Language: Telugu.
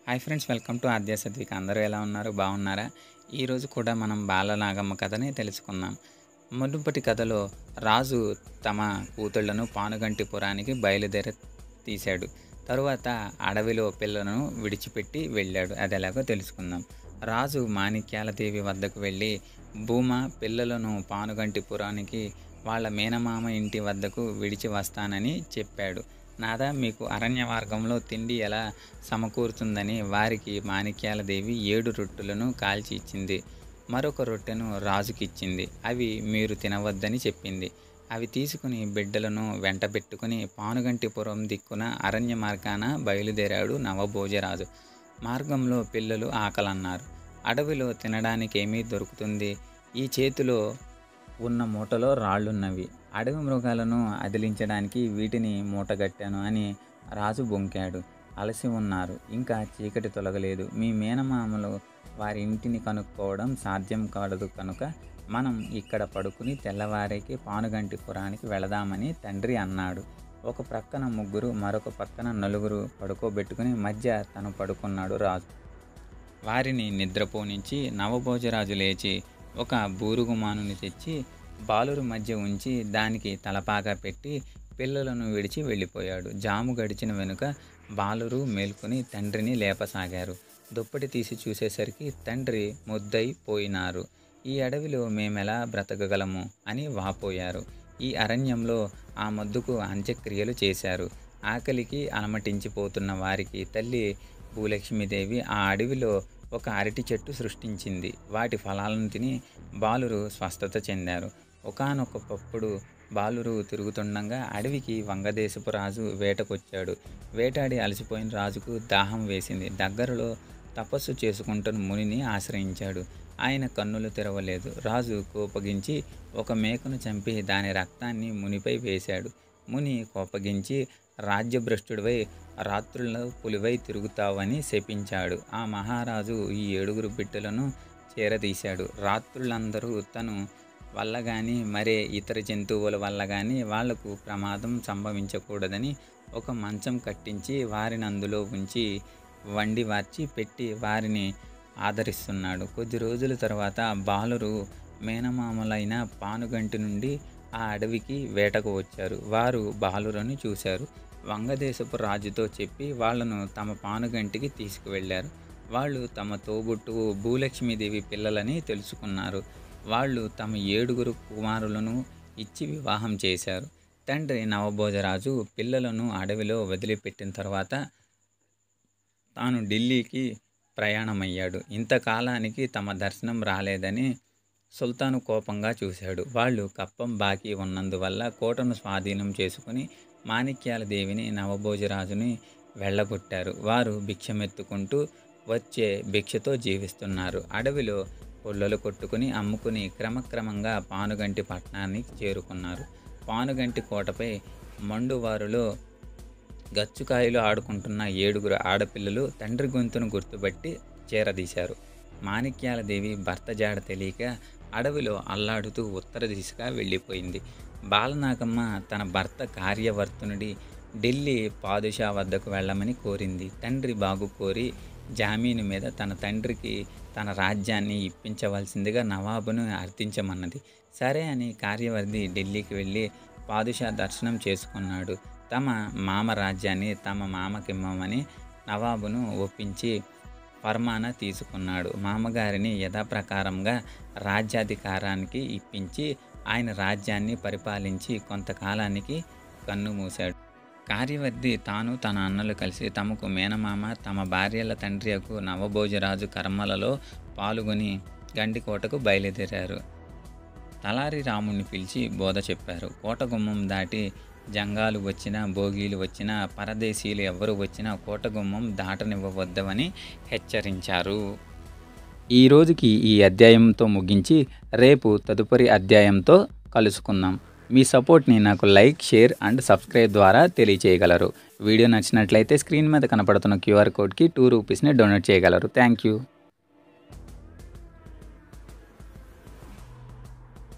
హాయ్ ఫ్రెండ్స్, వెల్కమ్ టు ఆద్య సద్విక. అందరూ ఎలా ఉన్నారు? బాగున్నారా? ఈరోజు కూడా మనం బాలనాగమ్మ కథని తెలుసుకుందాం. మునుపటి కథలో రాజు తమ కూతుళ్లను పానుగంటిపురానికి తీశాడు. తరువాత అడవిలో పిల్లను విడిచిపెట్టి వెళ్ళాడు. అది ఎలాగో తెలుసుకుందాం. రాజు మాణిక్యాలదేవి వద్దకు వెళ్ళి భూమ పిల్లలను పానుగంటిపురానికి వాళ్ళ మేనమామ ఇంటి వద్దకు విడిచి వస్తానని చెప్పాడు. నాదా, మీకు అరణ్య మార్గంలో తిండి ఎలా సమకూరుతుందని వారికి మాణిక్యాలదేవి 7 రొట్టెలను కాల్చి ఇచ్చింది. మరొక రొట్టెను రాజుకిచ్చింది. అవి మీరు తినవద్దని చెప్పింది. అవి తీసుకుని బిడ్డలను వెంటబెట్టుకుని పానుగంటిపురం దిక్కున అరణ్య మార్గాన బయలుదేరాడు నవభోజరాజు. మార్గంలో పిల్లలు ఆకలన్నారు. అడవిలో తినడానికేమీ దొరుకుతుంది? ఈ చేతిలో ఉన్న మూటలో రాళ్లున్నవి. అడవి మృగాలను అదిలించడానికి వీటిని మూటగట్టాను అని రాజు బొంకాడు. అలసి ఉన్నారు, ఇంకా చీకటి తొలగలేదు. మీ మేనమామలు వారి ఇంటిని కనుక్కోవడం సాధ్యం కాదు కనుక మనం ఇక్కడ పడుకుని తెల్లవారికి పానుగంటిపురానికి వెళదామని తండ్రి అన్నాడు. ఒక ప్రక్కన 3, మరొక పక్కన 4 పడుకోబెట్టుకుని మధ్య తను పడుకున్నాడు రాజు. వారిని నిద్రపోనించి నవభోజరాజు లేచి ఒక బూరుగుమానుని తెచ్చి బాలురు మధ్య ఉంచి దానికి తలపాగా పెట్టి పిల్లలను విడిచి వెళ్ళిపోయాడు. జాము గడిచిన వెనుక బాలురు మేల్కొని తండ్రిని లేపసాగారు. దుప్పటి తీసి చూసేసరికి తండ్రి ముద్దైపోయినారు. ఈ అడవిలో మేమెలా బ్రతకగలము అని వాపోయారు. ఈ అరణ్యంలో ఆ మొద్దుకు అంత్యక్రియలు చేశారు. ఆకలికి అలమటించిపోతున్న వారికి తల్లి భూలక్ష్మీదేవి ఆ అడవిలో ఒక అరటి చెట్టు సృష్టించింది. వాటి ఫలాలను తిని బాలురు స్వస్థత చెందారు. ఒకానొకప్పుడు బాలురు తిరుగుతుండగా అడవికి వంగదేశపు రాజు వేటకొచ్చాడు. వేటాడి అలసిపోయిన రాజుకు దాహం వేసింది. దగ్గరలో తపస్సు చేసుకుంటున్న మునిని ఆశ్రయించాడు. ఆయన కన్నులు తెరవలేదు. రాజు కోపగించి ఒక మేకను చంపి దాని రక్తాన్ని మునిపై వేశాడు. ముని కోపగించి రాజ్యభ్రష్టుడివై రాత్రుల్లో పులివై తిరుగుతావని శపించాడు. ఆ మహారాజు ఈ 7 బిడ్డలను చేరదీశాడు. రాత్రులందరూ తను వల్ల కానీ మరే ఇతర జంతువుల వల్ల కానీ వాళ్లకు ప్రమాదం సంభవించకూడదని ఒక మంచం కట్టించి వారిని అందులో ఉంచి వండి వార్చి పెట్టి వారిని ఆదరిస్తున్నాడు. కొద్ది రోజుల తర్వాత బాలురు మేనమామలైన పానుగంటి నుండి ఆ అడవికి వేటకు వచ్చారు. వారు బాలురను చూశారు. వంగదేశపు రాజుతో చెప్పి వాళ్లను తమ పానుగంటికి తీసుకువెళ్లారు. వాళ్ళు తమ తోబుట్టువు భూలక్ష్మీదేవి పిల్లలని తెలుసుకున్నారు. వాళ్ళు తమ 7 కుమారులను ఇచ్చి వివాహం చేశారు. తండ్రి నవభోజరాజు పిల్లలను అడవిలో వదిలిపెట్టిన తర్వాత తాను ఢిల్లీకి ప్రయాణమయ్యాడు. ఇంతకాలానికి తమ దర్శనం రాలేదని సుల్తాను కోపంగా చూశాడు. వాళ్ళు కప్పం బాకీ ఉన్నందువల్ల కోటను స్వాధీనం చేసుకుని మాణిక్యాలదేవిని నవభోజరాజుని వెళ్ళగొట్టారు. వారు భిక్షమెత్తుకుంటూ వచ్చే భిక్షతో జీవిస్తున్నారు. అడవిలో పొల్లలు కొట్టుకుని అమ్ముకుని క్రమక్రమంగా పానుగంటి పట్టణానికి చేరుకున్నారు. పానుగంటి కోటపై మండువారులో గచ్చుకాయలు ఆడుకుంటున్న 7 ఆడపిల్లలు తండ్రి గొంతును గుర్తుపట్టి చేరదీశారు. మాణిక్యాలదేవి భర్త జాడ తెలియక అడవిలో అల్లాడుతూ ఉత్తర దిశగా వెళ్ళిపోయింది. బాలనాగమ్మ తన భర్త కార్యవర్తనుడి ఢిల్లీ పాదుషా వద్దకు వెళ్ళమని కోరింది. తండ్రి బాగు కోరి జామీను మీద తన తండ్రికి తన రాజ్యాన్ని ఇప్పించవలసిందిగా నవాబును అర్థించమన్నది. సరే అని కార్యవర్తి ఢిల్లీకి వెళ్ళి పాదుషా దర్శనం చేసుకున్నాడు. తమ మామ రాజ్యాన్ని తమ మామకిమ్మమని నవాబును ఒప్పించి ఫర్మానా తీసుకున్నాడు. మామగారిని యథాప్రకారంగా రాజ్యాధికారానికి ఇప్పించి ఆయన రాజ్యాన్ని పరిపాలించి కొంతకాలానికి కన్నుమూశాడు. కార్యవర్తి తాను తన అన్నలు కలిసి తమకు మేనమామ తమ భార్యల తండ్రియకు నవభోజరాజు కర్మలలో పాల్గొని గండికోటకు బయలుదేరారు. తలారి రాముణ్ణి పిలిచి బోధ చెప్పారు. కోట గుమ్మం దాటి జంగాలు వచ్చినా భోగీలు వచ్చినా పరదేశీయులు ఎవరు వచ్చినా కోట గుమ్మం దాటనివ్వవద్దని హెచ్చరించారు. ఈ రోజుకి ఈ అధ్యాయంతో ముగించి రేపు తదుపరి అధ్యాయంతో కలుసుకుందాం. మీ సపోర్ట్ని నాకు లైక్, షేర్ అండ్ సబ్స్క్రైబ్ ద్వారా తెలియచేయగలరు. వీడియో నచ్చినట్లయితే స్క్రీన్ మీద కనపడుతున్న QR కోడ్కి 2 రూపీస్ని డొనేట్ చేయగలరు. Thank you.